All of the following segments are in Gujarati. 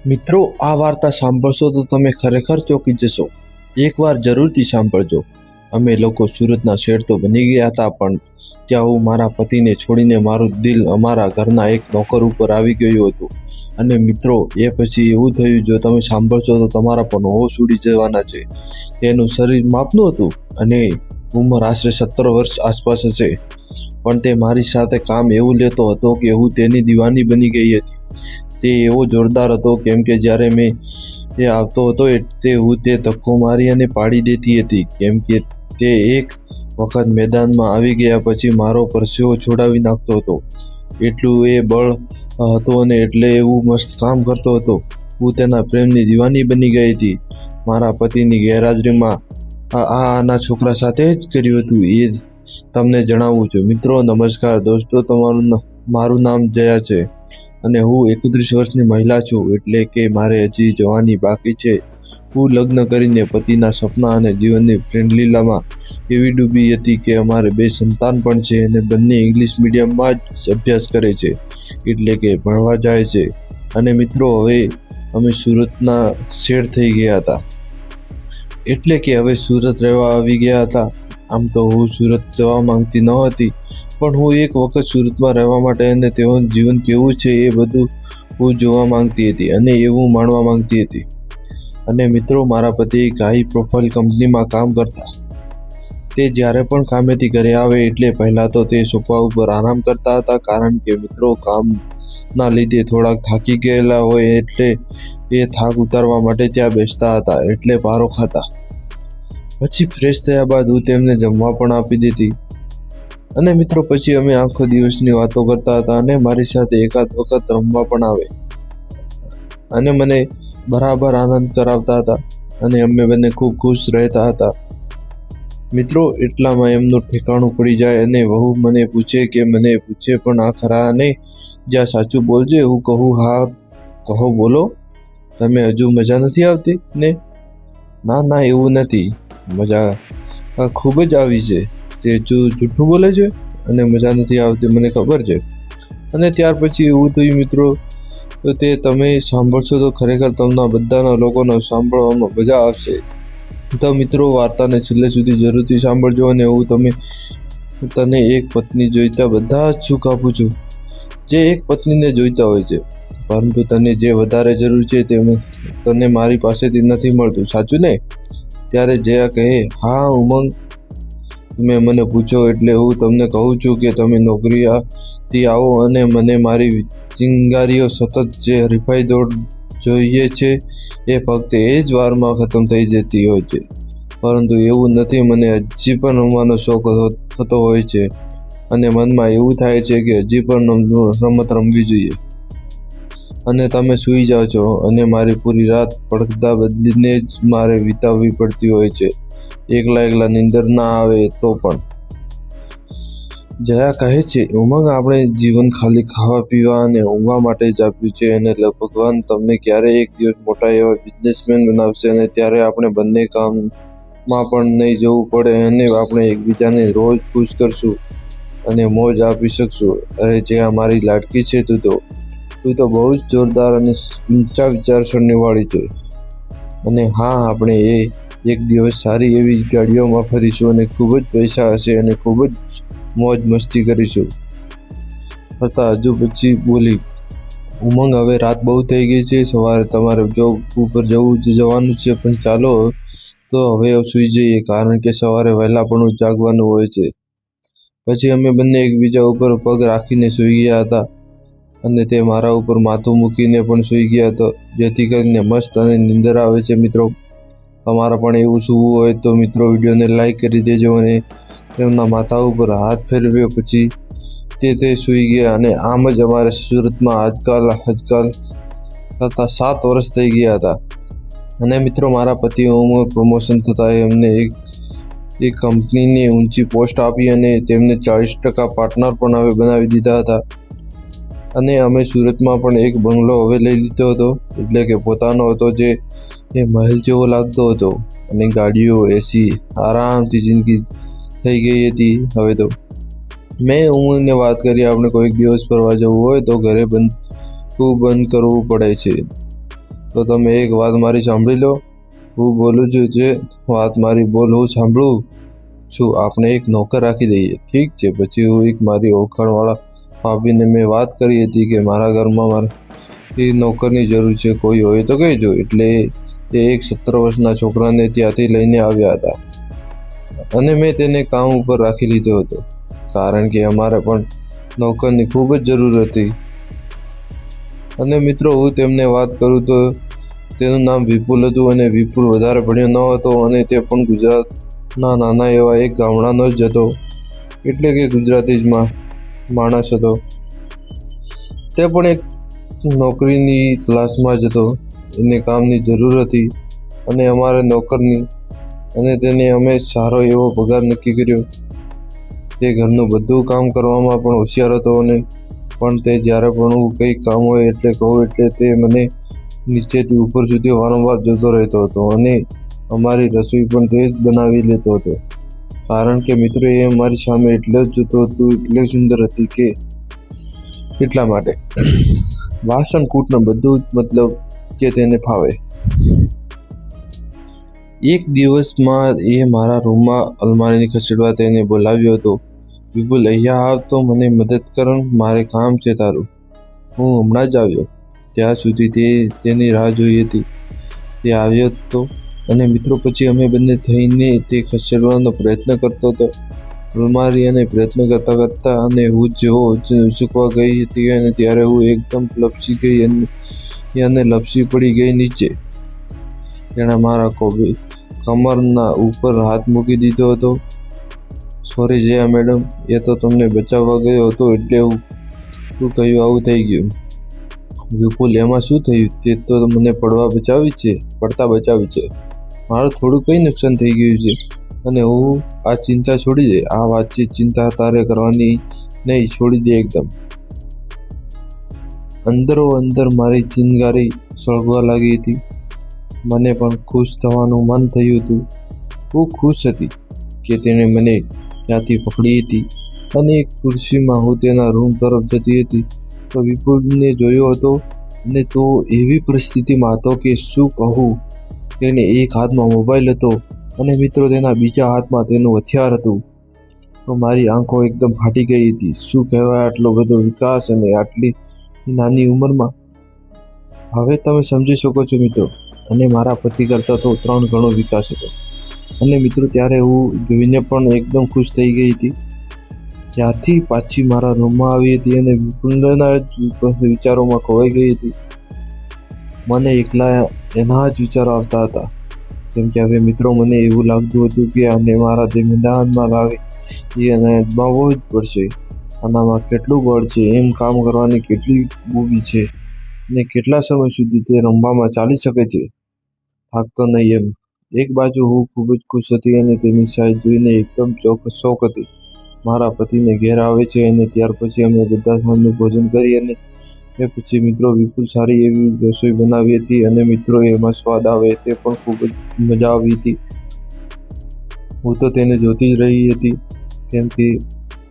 મિત્રો, આ વાર્તા સાંભળશો તો તમે ખરેખર ચોંકી જશો. એકવાર જરૂરથી સાંભળજો. અમે લોકો સુરતના શેઠ તો બની ગયા હતા, પણ ત્યાં હું મારા પતિને છોડીને મારું દિલ અમારા ઘરના એક નોકર ઉપર આવી ગયું હતું. અને મિત્રો, એ પછી એવું થયું, જો તમે સાંભળશો તો તમારા પણ હોશ ઉડી જવાના છે. તેનું શરીર માપનું હતું અને ઉંમર આશરે 17 વર્ષ આસપાસ હશે. પણ તે મારી સાથે કામ એવું લેતો હતો કે હું તેની દીવાની બની ગઈ હતી. તે એવો જોરદાર હતો કેમ કે જ્યારે મેં તે આવતો હતો તે હું તે ધક્કો મારી અને પાડી દેતી હતી, કેમ કે તે એક વખત મેદાનમાં આવી ગયા પછી મારો પરસેવો છોડાવી નાખતો હતો. એટલું એ બળ હતું અને એટલે એવું મસ્ત કામ કરતો હતો. હું તેના પ્રેમની દીવાની બની ગઈ હતી. મારા પતિની ગેરહાજરીમાં આના છોકરા સાથે જ કર્યું હતું, એ તમને જણાવું છું. મિત્રો નમસ્કાર દોસ્તો, મારું નામ જયા છે અને હું 31 વર્ષની મહિલા છું, એટલે કે મારે હજી જવાની બાકી છે. હું લગ્ન કરીને પતિના સપના અને જીવનની પ્રેમલીલામાં એવી ડૂબી હતી કે અમારે 2 સંતાન પણ છે અને બંને ઇંગ્લિશ મીડિયમમાં જ અભ્યાસ કરે છે, એટલે કે ભણવા જાય છે. અને મિત્રો, હવે અમે સુરતના શેઠ થઈ ગયા હતા, એટલે કે હવે સુરત રહેવા આવી ગયા હતા. આમ તો હું સુરત જવા માંગતી ન હતી, પણ હું એક વખત સુરતમાં રહેવા માટે અને તેઓનું જીવન કેવું છે એ બધું હું જોવા માંગતી હતી અને એવું માણવા માંગતી હતી. અને મિત્રો, મારા પતિ એક હાઈ પ્રોફાઇલ કંપનીમાં કામ કરતા. તે જ્યારે પણ કામેથી ઘરે આવે એટલે પહેલાં તો તે સોફા ઉપર આરામ કરતા હતા, કારણ કે મિત્રો કામના લીધે થોડાક થાકી ગયેલા હોય એટલે એ થાક ઉતારવા માટે ત્યાં બેસતા હતા, એટલે પારો ખાતા. પછી ફ્રેશ થયા બાદ હું તેમને જમવા પણ આપી દેતી. અને મિત્રો, પછી અમે આખો દિવસની વાતો કરતા હતા અને મારી સાથે એકાદ વખત રમવા પણ આવે અને મને બરાબર આનંદ કરાવતા હતા અને અમે બંને ખૂબ ખુશ રહેતા હતા. મિત્રો, એટલામાં એમનું ઠેકાણું પડી જાય અને વહુ મને પૂછે પણ આ ખરા ને, જ્યાં સાચું બોલજે. હું કહું, હા કહો, બોલો, તમે હજુ મજા નથી આવતી ને? ના એવું નથી, મજા ખૂબ જ આવી છે. તે જૂઠું બોલે છે અને મજા નથી આવતી, મને ખબર છે. અને ત્યાર પછી એવું થયું મિત્રો, તો તે તમે સાંભળશો તો ખરેખર તમને બધાના લોકોને સાંભળવામાં મજા આવશે. તો મિત્રો, વાર્તાને છેલ્લે સુધી જરૂરથી સાંભળજો. અને હું તને એક પત્ની જોઈતા બધા જ સુખ આપું છું, જે એક પત્નીને જોઈતા હોય છે, પરંતુ તને જે વધારે જરૂર છે તે તને મારી પાસેથી નથી મળતું, સાચું ને? ત્યારે જયા કહે, હા ઉમંગ, તમે મને પૂછો એટલે હું તમને કહું છું કે તમે નોકરીથી આવો અને મને મારી ચિંગારીઓ સતત જે હરીફાઈ દોડ જોઈએ છે એ ફક્ત એ જ વારમાં ખતમ થઈ જતી હોય છે. પરંતુ એવું નથી, મને હજી પણ રમવાનો શોખ થતો હોય છે અને મનમાં એવું થાય છે કે હજી પણ રમત રમવી જોઈએ. અને તમે સૂઈ જાઓ છો અને મારી પૂરી રાત પડદા બદલીને જ મારે વિતાવવી પડતી હોય છે. એકલા નીંદર ના આવે તો પણ. જયા કહે છે, ઉમંગ, આપણે જીવન ખાલી ખાવા પીવા અને ઊંઘવા માટે જ આપ્યું છે અને ભગવાન તમને ક્યારે એક દિવસ મોટા એવા બિઝનેસમેન બનાવશે અને ત્યારે આપણે બંને કામમાં પણ નહીં જવું પડે અને આપણે એકબીજાને રોજ ખુશ કરશું અને મોજ આપી શકશું. અરે જયા, મારી લાડકી છે, તું તો બહુ જ જોરદાર અને ઊંચા વિચારસરણી વાળી છે. અને હા, આપણે એક દિવસ સારી એવી ગાડીઓમાં ફરીશું અને ખૂબ જ પૈસા હશે અને ખૂબ જ મોજ મસ્તી કરીશું. છતાં હજુ પછી બોલી, ઉમંગ, હવે રાત બહુ થઈ ગઈ છે, સવારે તમારે જોબ ઉપર જવાનું છે, પણ ચાલો તો હવે સૂઈ જઈએ, કારણ કે સવારે વહેલા પણ જાગવાનું હોય છે. પછી અમે બંને એકબીજા ઉપર પગ રાખીને સૂઈ ગયા હતા અને તે મારા ઉપર માથું મૂકીને પણ સૂઈ ગયા હતો, જેથી કરીને મસ્ત અને નીંદર આવે છે. મિત્રો, તમારે પણ એવું સૂવું હોય તો મિત્રો વિડીયોને લાઈક કરી દેજો અને તેમના માથા ઉપર હાથ ફેરવ્યો પછી તે સૂઈ ગયા. અને આમ જ અમારે સુરતમાં આજકાલ કરતાં 7 વર્ષ થઈ ગયા હતા. અને મિત્રો, મારા પતિઓમાં પ્રમોશન થતાં એમને એક કંપનીની ઊંચી પોસ્ટ આપી અને તેમને 40% પાર્ટનર પણ હવે બનાવી દીધા હતા. અને અમે સુરતમાં પણ એક બંગલો હવે લઈ લીધો હતો, એટલે કે પોતાનો હતો, જે મહેલ જેવો લાગતો હતો અને ગાડીઓ, એસી, આરામથી જિંદગી થઈ ગઈ હતી. હવે તો મેં ઉમંગને વાત કરી, આપણે કોઈક દિવસ ફરવા જવું હોય તો ઘરે બંધ કરવું પડે છે. તો તમે એક વાત મારી સાંભળી લો. હું બોલું છું જે વાત મારી બોલ હું સાંભળું છું. આપણે એક નોકર રાખી દઈએ. ઠીક છે. પછી હું એક મારી ઓળખાણવાળા ભાભીને મેં વાત કરી હતી કે મારા ઘરમાં મારે એ નોકરની જરૂર છે, કોઈ હોય તો કહેજો. એટલે તે એક 17 વર્ષના છોકરાને ત્યાંથી લઈને આવ્યા હતા અને મેં તેને કામ ઉપર રાખી લીધો હતો, કારણ કે અમારે પણ નોકરની ખૂબ જ જરૂર હતી. અને મિત્રો હું તેમને વાત કરું તો તેનું નામ વિપુલ હતું અને વિપુલ વધારે ભણ્યો ન હતો અને તે પણ ગુજરાતના નાના એવા એક ગામડાનો જ હતો, એટલે કે ગુજરાતી જ માણસ હતો. તે પણ એક નોકરીની તલાશમાં જ હતો. એને કામની જરૂર હતી અને અમારે નોકરની, અને તેને અમે સારો એવો પગાર નક્કી કર્યો. તે ઘરનું બધું કામ કરવામાં પણ હોશિયાર હતો અને પણ તે જ્યારે પણ હું કંઈક કામ હોય એટલે કહું એટલે તે મને નીચેથી ઉપર સુધી વારંવાર જોતો રહેતો હતો અને અમારી રસોઈ પણ તે જ બનાવી લેતો હતો, કારણ કે મિત્રો એ મારી સામે એટલે જ જોતો હતું, એટલે સુંદર હતી કે એટલા માટે. વાસણ કૂટને બધું જ મતલબ કે તેને ફાવે. એક દિવસમાં એ મારા રૂમમાં અલમારીને ખસેડવા તેને બોલાવ્યો હતો. વિપુલ, અહીંયા આવ તો મને મદદ કર, મારે કામ છે તારું. હું હમણાં જ આવ્યો. ત્યાં સુધી તે તેની રાહ જોઈ હતી. તે આવ્યો હતો અને મિત્રો પછી અમે બંને થઈને તે ખસેડવાનો પ્રયત્ન કરતો હતો અલમારી, અને પ્રયત્ન કરતા અને હું જેવો ઉચકવા ગઈ હતી અને ત્યારે હું એકદમ લપસી ગઈ અને લપસી પડી ગઈ નીચે. તેણે મારા કમરના ઉપર હાથ મૂકી દીધો હતો. સોરી જયા મેડમ, એ તો તમને બચાવવા ગયો હતો એટલે શું કહ્યું આવું થઈ ગયું. વિપુલ, એમાં શું થયું? તે તો મને પડતા બચાવી છે. મારું થોડું કંઈ નુકસાન થઈ ગયું છે અને હું આ ચિંતા છોડી દે. આ વાતચીત ચિંતા તારે કરવાની નહીં, છોડી દે એકદમ. અંદરો અંદર મારી ચિનગારી સળગવા લાગી હતી. મને પણ ખુશ થવાનું મન થયું હતું. હું ખુશ હતી કે તેણે મને ત્યાંથી પકડી હતી અને એક ખુરશીમાં હું તેના રૂમ તરફ જતી હતી તો વિપુલને જોયો હતો અને તો એવી પરિસ્થિતિમાં હતો કે શું કહું. તેને એક હાથમાં મોબાઈલ હતો અને મિત્રો તેના બીજા હાથમાં તેનું હથિયાર હતું. તો મારી આંખો એકદમ ફાટી ગઈ હતી. શું કહેવાય આટલો બધો વિકાસ અને આટલી નાની ઉંમરમાં. હવે તમે સમજી શકો છો મિત્રો. અને મારા પતિ કરતાં તો 3 ગણો વિકાસ હતો. અને મિત્રો ત્યારે હું જોઈને પણ એકદમ ખુશ થઈ ગઈ હતી. ત્યાંથી પાછી મારા રૂમમાં આવી હતી અને વિપુલના જ વિચારોમાં ખોવાઈ ગઈ હતી. મને એકલા એના જ વિચારો આવતા હતા, કેમ કે હવે મિત્રો મને એવું લાગતું હતું કે આને મારા જે મેદાનમાં લાવી એને અજમાવવો જ પડશે. આનામાં કેટલું બળ છે, એમ કામ કરવાની કેટલી ખૂબી છે અને કેટલા સમય સુધી તે રમવામાં ચાલી શકે છે, થાકતો નહીં એમ. એક બાજુ હું ખૂબ જ ખુશ હતી અને તેની સાઈઝ જોઈને એકદમ શોખ હતી. મારા પતિને ઘેર આવે છે અને ત્યાર પછી અમે બધા સાંજનું ભોજન કરી અને એ પછી મિત્રો વિપુલ સારી એવી રસોઈ બનાવી હતી અને મિત્રો એમાં સ્વાદ આવે તે પણ ખૂબ જ મજા આવી હતી. હું તો તેને જોતી જ રહી હતી, કેમ કે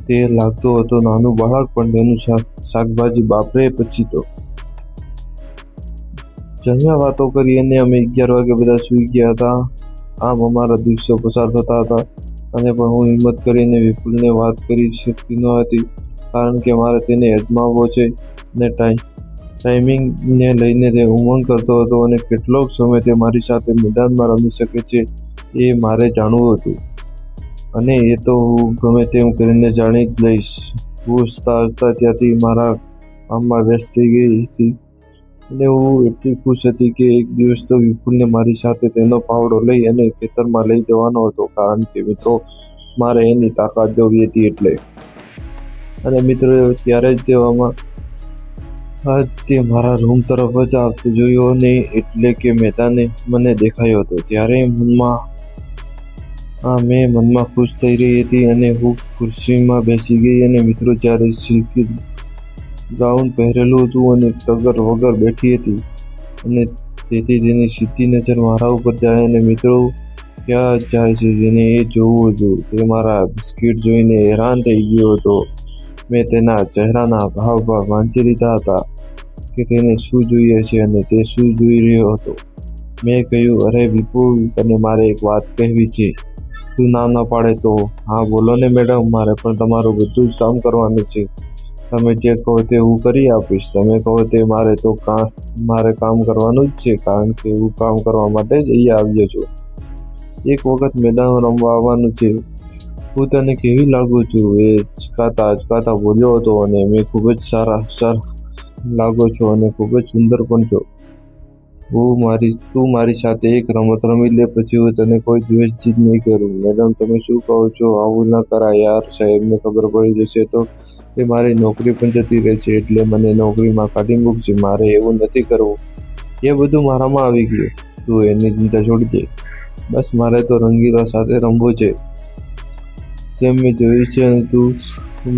તે લાગતો હતો નાનું બાળક, પણ તેનું શાકભાજી બાપરે. પછી તો જમ્યા, વાતો કરી અને અમે 11 વાગે બધા સૂઈ ગયા હતા. આમ અમારા દિવસો પસાર થતા હતા અને પણ હું હિંમત કરીને વિપુલને વાત કરી શકતી ન હતી, કારણ કે મારે તેને અજમાવવો છે અને ટાઈમિંગને લઈને તે ઉમંગ કરતો હતો અને કેટલોક સમય તે મારી સાથે મેદાનમાં રમી શકે છે એ મારે જાણવું હતું. અને એ તો હું ગમે તેમ કરીને જાણી જ લઈશ. હું હસતા ત્યાંથી મારા કામમાં વ્યસ્ત થઈ ગઈ હતી અને હું એટલી ખુશ હતી કે એક દિવસ તો વિપુલને મારી સાથે તેનો પાવડો લઈ અને ખેતરમાં લઈ જવાનો હતો, કારણ કે મિત્રો મારે એની તાકાત જોવી હતી એટલે. અને મિત્રો ત્યારે જ તે મારા રૂમ તરફ જ આવતો જોયો નહીં, એટલે કે મેદાને મને દેખાયો હતો. ત્યારે મેં મનમાં ખુશ થઈ રહી હતી અને હું ખુરશીમાં બેસી ગઈ અને મિત્રો જ્યારે સિલ્કી ગાઉન પહેરેલું હતું અને ટગર વગર બેઠી હતી અને તેથી તેની સીધી નજર મારા ઉપર જાય અને મિત્રો ક્યાં જાય છે જેને એ જોવું હતું. તે મારા બિસ્કિટ જોઈને હેરાન થઈ ગયો હતો. મેં તેના ચહેરાના ભાવ વાંચી લીધા હતા કે તેને શું જોઈએ છે અને તે શું જોઈ રહ્યો હતો. મેં કહ્યું, અરે વિપુલ, તને મારે એક વાત કહેવી છે. તું ના ન પાડે તો. હા બોલો ને મેડમ, મારે પણ તમારું બધું જ કામ કરવાનું છે. તમે જે કહો તે હું કરી આપીશ. તમે કહો તે મારે કામ કરવાનું જ છે, કારણ કે હું કામ કરવા માટે જ અહીંયા આવ્યો છું. એક વખત મેદાનમાં રમવા આવવાનું છે. હું તને કેવી લાગુ છું? એ અચકાતા બોલ્યો હતો. અને મેં ખૂબ જ સારા લાગો છો અને ખૂબ જ સુંદર પણ છો. તું મારી સાથે એક રમત રમી લે, પછી હું તને કોઈ દિવસ જીદ નહીં કરું. મેડમ, તમે શું કહો છો? આવું ન કરાય યાર. સાહેબને ખબર પડી જશે તો તે મારી નોકરી પણ જતી રહેશે, એટલે મને નોકરીમાં કાઢી મૂકશે. મારે એવું નથી કરવું. એ બધું મારામાં આવી ગયું. તું એની ચિંતા છોડી દે. બસ મારે તો રંગીલા સાથે રમવું છે, જેમ મેં જોયું છે. અને તું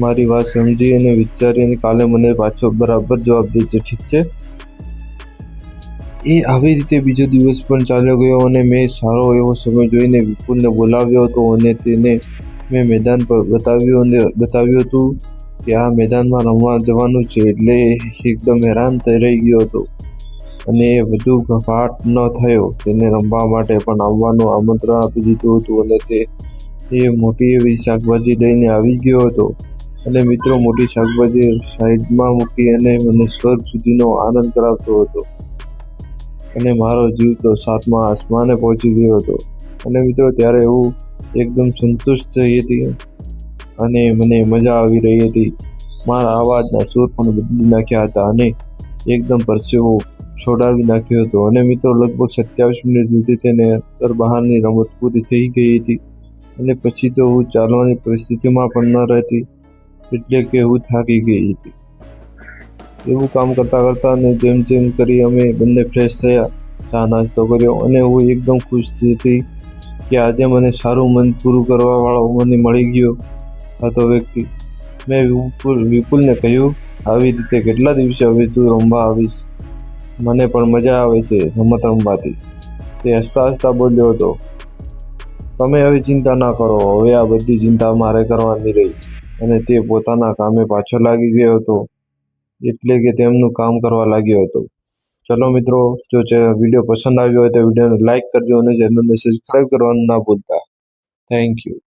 મારી વાત સમજી અને વિચારી અને કાલે મને પાછો બરાબર જવાબ દેજે, ઠીક છે? એ આવી રીતે બીજો દિવસ પણ ચાલ્યો ગયો અને મેં સારો એવો સમય જોઈને વિપુલને બોલાવ્યો હતો અને તેને મેં મેદાન પર બતાવ્યું હતું કે આ મેદાનમાં રમવા જવાનું છે. એટલે એકદમ હેરાન રહી ગયો હતો અને એ વધુ ઘાટ ન થયો. તેને રમવા માટે પણ આવવાનું આમંત્રણ આપી દીધું હતું અને તે મોટી એવી શાકભાજી લઈને આવી ગયો હતો. અને મિત્રો, મોટી શાકભાજી સાઈડમાં મૂકી અને મને સ્વર્ગ સુધીનો આનંદ કરાવતો હતો. અને મારો જીવ તો સાતમા આસમાને પહોંચી ગયો હતો. અને મિત્રો, ત્યારે હું એકદમ સંતુષ્ટ થઈ હતી અને મને મજા આવી રહી હતી. મારા અવાજના સૂર પણ બદલી નાખ્યા હતા અને એકદમ પરસેવો છોડાવી નાખ્યો હતો. અને મિત્રો, લગભગ 27 મિનિટ સુધી તેને અંદર બહારની રમત પૂરી થઈ ગઈ હતી. અને પછી તો હું ચાલવાની પરિસ્થિતિમાં પણ ન રહેતી, એટલે કે હું થાકી ગઈ હતી. એવું કામ કરતા અને જેમ કરી અમે બંને ફ્રેશ થયા, ચા નાસ્તો કર્યો અને હું એકદમ ખુશ હતી કે આજે મને સારું મન પૂરું કરવા વાળો મને મળી ગયો હતો વ્યક્તિ. મેં વિપુલને કહ્યું, આવી રીતે કેટલા દિવસે હવે તું રમવા આવીશ? મને પણ મજા આવે છે રમત રમવાથી. તે હસતા બોલ્યો હતો. તમે હવે ચિંતા ના કરો. હવે આ બધી ચિંતા મારે કરવાની રહી. અને તે પોતાના કામે પાછો લાગી ગયો હતો, એટલે કે તેમનું કામ કરવા લાગ્યો હતો. ચલો મિત્રો, જો વિડીયો પસંદ આવ્યો હોય તો વિડીયોને લાઈક કરજો અને ચેનલને સબસ્ક્રાઈબ કરવાનું ના ભૂલતા. Thank you.